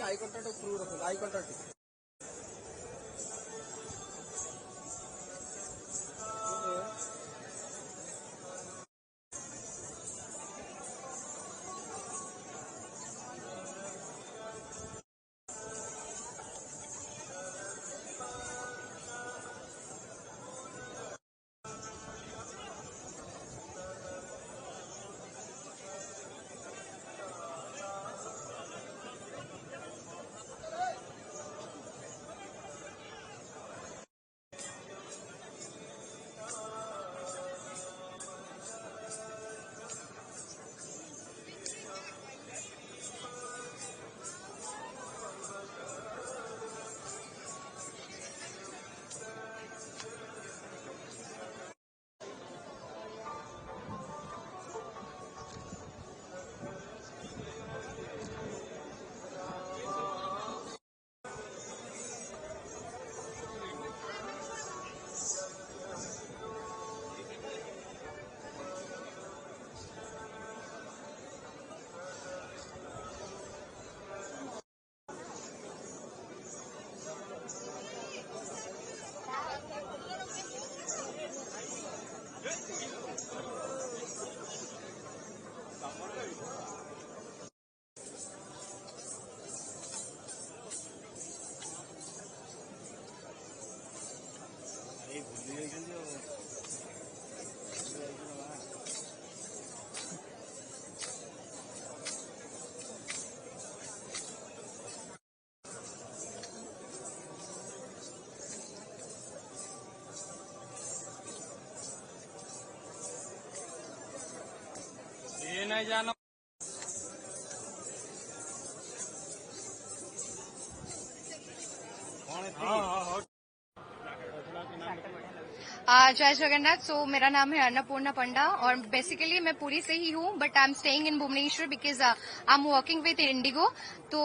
Eye contact through रखो, eye contact. ये नहीं जाना। जय जगन्नाथ। सो मेरा नाम है अन्नपूर्णा पंडा और बेसिकली मैं पुरी से ही हूँ, but I am staying in Bhubaneswar because I am working with IndiGo. तो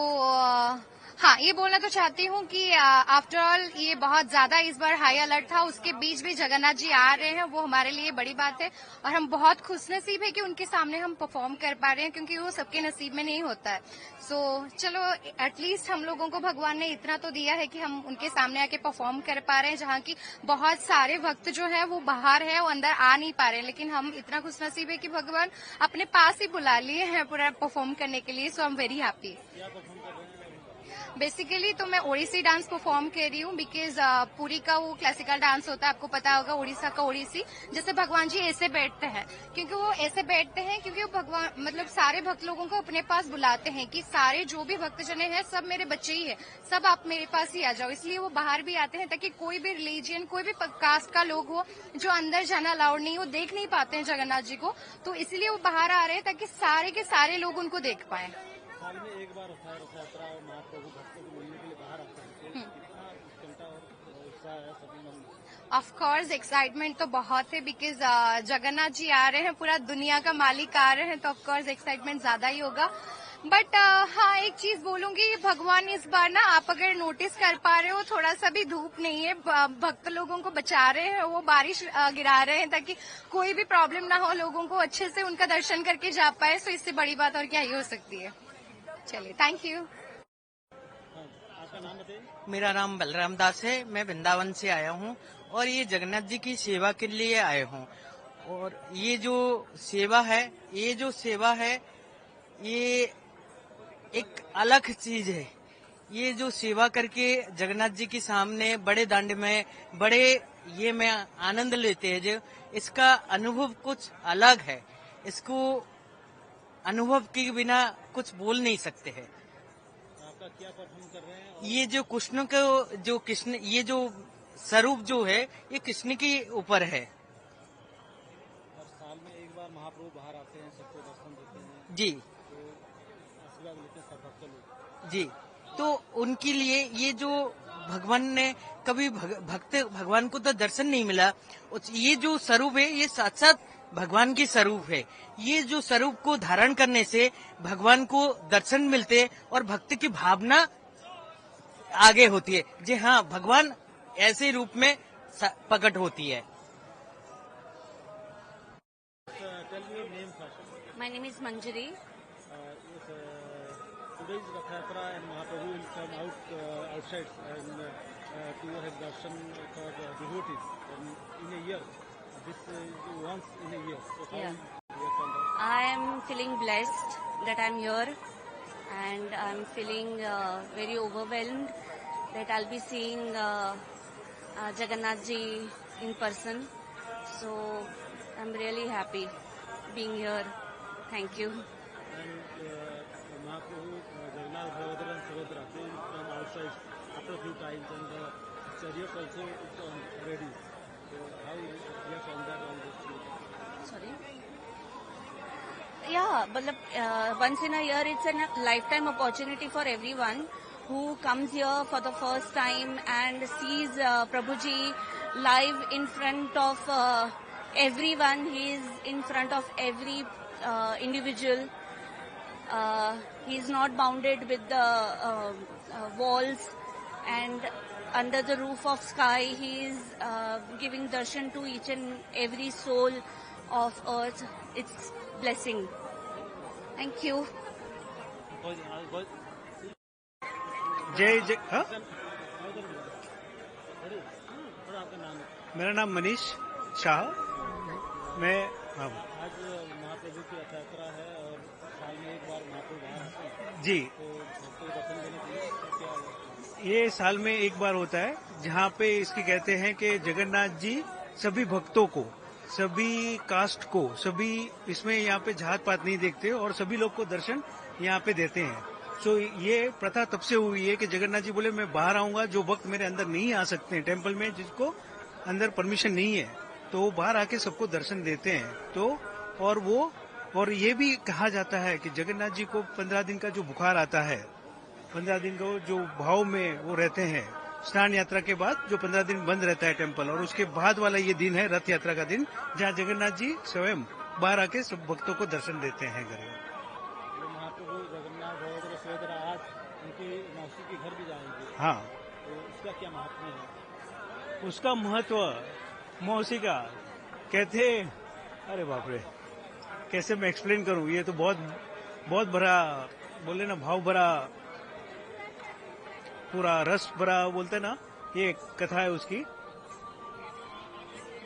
हाँ, ये बोलना तो चाहती हूँ कि आफ्टर ऑल ये बहुत ज्यादा इस बार हाई अलर्ट था, उसके बीच भी जगन्नाथ जी आ रहे हैं, वो हमारे लिए बड़ी बात है और हम बहुत खुशनसीब है कि उनके सामने हम परफॉर्म कर पा रहे हैं, क्योंकि वो सबके नसीब में नहीं होता है। सो चलो एटलीस्ट हम लोगों को भगवान ने इतना तो दिया है कि हम उनके सामने आके परफॉर्म कर पा रहे हैं, जहाँ की बहुत सारे भक्त जो है वो बाहर है, वो अंदर आ नहीं पा रहे हैं, लेकिन हम इतना खुशनसीब है कि भगवान अपने पास ही बुला लिए हैं पूरा परफॉर्म करने के लिए। So I am very happy. Basically तो मैं ओडिसी डांस परफॉर्म कर रही हूँ बिकॉज पुरी का वो क्लासिकल डांस होता है, आपको पता होगा, उड़ीसा का ओडिसी, जैसे भगवान जी ऐसे बैठते हैं, क्योंकि वो ऐसे बैठते हैं क्योंकि वो भगवान मतलब सारे भक्त लोगों को अपने पास बुलाते हैं कि सारे जो भी भक्तजने हैं सब मेरे बच्चे ही है, सब आप मेरे पास ही आ जाओ। इसलिए वो बाहर भी आते हैं ताकि कोई भी रिलीजियन, कोई भी कास्ट का लोग हो जो अंदर जाना अलाउड नहीं, वो देख नहीं पाते हैं जगन्नाथ जी को, तो इसलिए वो बाहर आ रहे हैं ताकि सारे के सारे लोग उनको देख पाए। साल में एक बार होता है रथ यात्रा और महाप्रभु भक्तों को मिलने के लिए बाहर आते हैं, तो कितना उत्कंठा और उत्साह है सभी में? ऑफ कोर्स एक्साइटमेंट तो बहुत है बिकॉज जगन्नाथ जी आ रहे हैं, पूरा दुनिया का मालिक आ रहे हैं, तो ऑफ कोर्स एक्साइटमेंट ज्यादा ही होगा। बट हाँ, एक चीज बोलूंगी, भगवान इस बार ना, आप अगर नोटिस कर पा रहे हो, थोड़ा सा भी धूप नहीं है, भक्त लोगों को बचा रहे हैं, वो बारिश गिरा रहे हैं ताकि कोई भी प्रॉब्लम ना हो, लोगों को अच्छे से उनका दर्शन करके जा पाए। सो इससे बड़ी बात और क्या ही हो सकती है। चलिए, थैंक यू। आपका नाम बताइए। मेरा नाम बलराम दास है, मैं वृंदावन से आया हूँ और ये जगन्नाथ जी की सेवा के लिए आए हूँ। और ये जो सेवा है, ये एक अलग चीज है। ये जो सेवा करके जगन्नाथ जी के सामने बड़े दंड में बड़े ये में आनंद लेते हैं, जो इसका अनुभव कुछ अलग है। इसको अनुभव के बिना कुछ बोल नहीं सकते हैं। आपका क्या परफॉर्म कर रहे हैं? ये जो कृष्ण को जो कृष्ण ये जो स्वरूप जो है, ये कृष्ण के ऊपर है। और साल में एक बार महाप्रभु बाहर आते हैं, सबको दर्शन देते हैं जी, तो आशीर्वाद लेते हैं सब भक्त लोग। जी। तो उनके लिए ये जो भगवान ने कभी भक्त भगवान को तो दर्शन नहीं मिला, ये जो स्वरूप है ये साक्षात भगवान की स्वरूप है। ये जो स्वरूप को धारण करने से भगवान को दर्शन मिलते और भक्त की भावना आगे होती है। जी हाँ, भगवान ऐसे रूप में प्रकट होती है। Tell me your name first. My name is Manjari. today's Rath Yatra and Mahaprabhu will come outside and to have darshan for devotees in a year. This is once in a year. So how Yeah. you are from that? I am feeling blessed that I'm here, and I'm feeling very overwhelmed that I'll be seeing Jagannath Ji in person. So I'm really happy being here. Thank you. And Mahaprabhu, Jagannath, Balabhadra and Subhadra, they will come outside after a few times and the chariot also is ready. So how you react on that on this? Sorry. Yeah, but once in a year, it's a lifetime opportunity for everyone who comes here for the first time and sees Prabhuji live in front of everyone. He is in front of every individual. He is not bounded with the walls, and under the roof of sky, he is giving darshan to each and every soul of earth. It's blessing. Thank you. जय जय हाँ? आपका नाम मेरा नाम मनीष शाह। मैं हाँ आज महाप्रभु की रथ यात्रा है और साल में एक बार महाप्रभु बाहर आते हैं, जी, तो भक्तों को दर्शन देने के लिए क्या होगा? ये साल में एक बार होता है जहाँ पे इसकी कहते हैं कि जगन्नाथ जी सभी भक्तों को, सभी कास्ट को, सभी इसमें यहाँ पे जात पात नहीं देखते और सभी लोग को दर्शन यहाँ पे देते हैं। सो ये प्रथा तब से हुई है कि जगन्नाथ जी बोले मैं बाहर आऊंगा, जो भक्त मेरे अंदर नहीं आ सकते हैं टेम्पल में, जिसको अंदर परमिशन नहीं है, तो वो बाहर आके सबको दर्शन देते हैं। तो और ये भी कहा जाता है कि जगन्नाथ जी को 15 दिन का जो बुखार आता है, 15 दिन को जो भाव में वो रहते हैं, स्नान यात्रा के बाद जो 15 दिन बंद रहता है टेम्पल, और उसके बाद वाला ये दिन है रथ यात्रा का दिन, जहाँ जगन्नाथ जी स्वयं बाहर आके सब भक्तों को दर्शन देते हैं घर में। जो महाप्रभु जगन्नाथ बलभद्र सुभद्रा आज उनकी मौसी के घर भी जाएंगे, हाँ, तो उसका क्या महत्व है? उसका महत्व मौसी का कहते, अरे बाप रे, कैसे मैं एक्सप्लेन करूं, ये तो बहुत भरा बोले ना, भाव भरा, पूरा रस भरा बोलते ना, ये कथा है उसकी।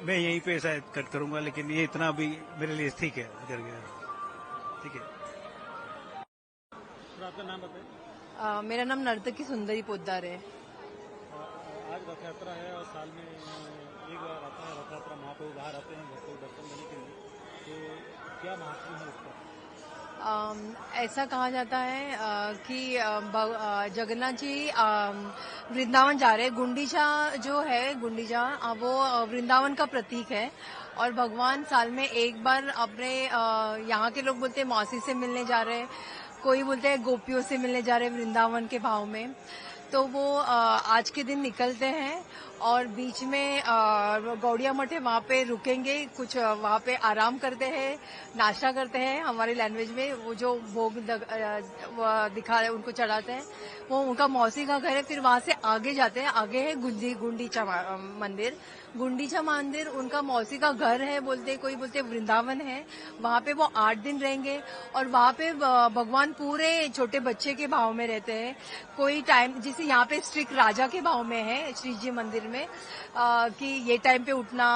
मैं यहीं पे शायद कट करूंगा, लेकिन ये इतना भी मेरे लिए ठीक है, ठीक है। तो आपका नाम बताइए। मेरा नाम नर्तकी सुंदरी पोद्दार है। आज रथ यात्रा है और साल में एक बार आता है रथ यात्रा, महाप्रभु बाहर आते हैं भक्तों को दर्शन देने के लिए, तो क्या महत्व है उसका? ऐसा कहा जाता है कि जगन्नाथ जी वृंदावन जा रहे हैं। गुंडीचा जो है, गुंडीचा वो वृंदावन का प्रतीक है, और भगवान साल में एक बार अपने यहाँ के लोग बोलते हैं मौसी से मिलने जा रहे हैं, कोई बोलते हैं गोपियों से मिलने जा रहे हैं वृंदावन के भाव में। तो वो आज के दिन निकलते हैं और बीच में गौड़िया मठ है, वहाँ पे रुकेंगे, कुछ वहाँ पे आराम करते हैं, नाश्ता करते हैं, हमारी लैंग्वेज में वो जो भोग दिखा रहे उनको चढ़ाते हैं, वो उनका मौसी का घर है। फिर वहाँ से आगे जाते हैं, आगे है गुंडीचा मंदिर। गुंडीचा मंदिर उनका मौसी का घर है, बोलते कोई बोलते वृंदावन है। वहाँ पे वो 8 दिन रहेंगे और वहाँ पे भगवान पूरे छोटे बच्चे के भाव में रहते हैं। कोई टाइम जिसे यहाँ पे स्ट्रिक्ट राजा के भाव में है श्री जी मंदिर में, कि ये टाइम पे उठना,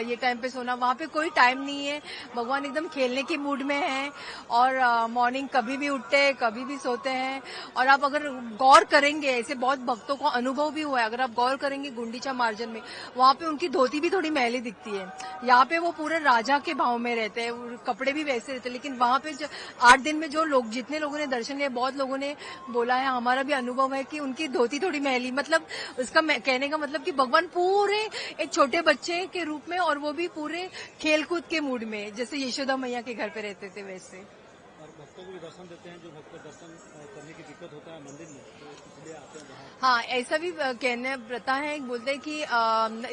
ये टाइम पे सोना, वहाँ पे कोई टाइम नहीं है। भगवान एकदम खेलने के मूड में है और मॉर्निंग कभी भी उठते हैं, कभी भी सोते हैं। और आप अगर गौर करेंगे, ऐसे बहुत भक्तों को अनुभव भी हुआ है, अगर आप गौर करेंगे गुंडीचा मार्जिन में, वहाँ पे उनकी धोती भी थोड़ी मैली दिखती है। यहाँ पे वो पूरे राजा के भाव में रहते हैं, कपड़े भी वैसे रहते हैं। लेकिन वहाँ पे 8 दिन में जो लोग, जितने लोगों ने दर्शन लिया, बहुत लोगों ने बोला है, हमारा भी अनुभव है कि उनकी धोती थोड़ी मैली, मतलब उसका कहने का मतलब कि भगवान पूरे एक छोटे बच्चे के रूप में, और वो भी पूरे खेलकूद के मूड में, जैसे यशोदा मैया के घर पे रहते थे वैसे। और भक्तों को भी दर्शन देते हैं, जो भक्त दर्शन करने की दिक्कत होता है मंदिर में, तो इसलिए आते हैं वहाँ। हाँ, ऐसा भी कहने प्रथा है, बोलते हैं कि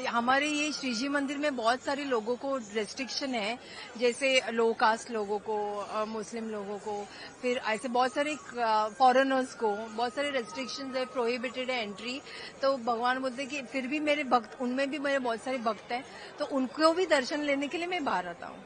हमारे ये श्रीजी मंदिर में बहुत सारे लोगों को रेस्ट्रिक्शन है, जैसे लो कास्ट लोगों को, मुस्लिम लोगों को, फिर ऐसे बहुत सारे फॉरेनर्स को बहुत सारे रेस्ट्रिक्शंस है, प्रोहिबिटेड है एंट्री। तो भगवान बोलते हैं कि फिर भी मेरे भक्त, उनमें भी मेरे बहुत सारे भक्त हैं, तो उनको भी दर्शन लेने के लिए मैं बाहर आता हूँ।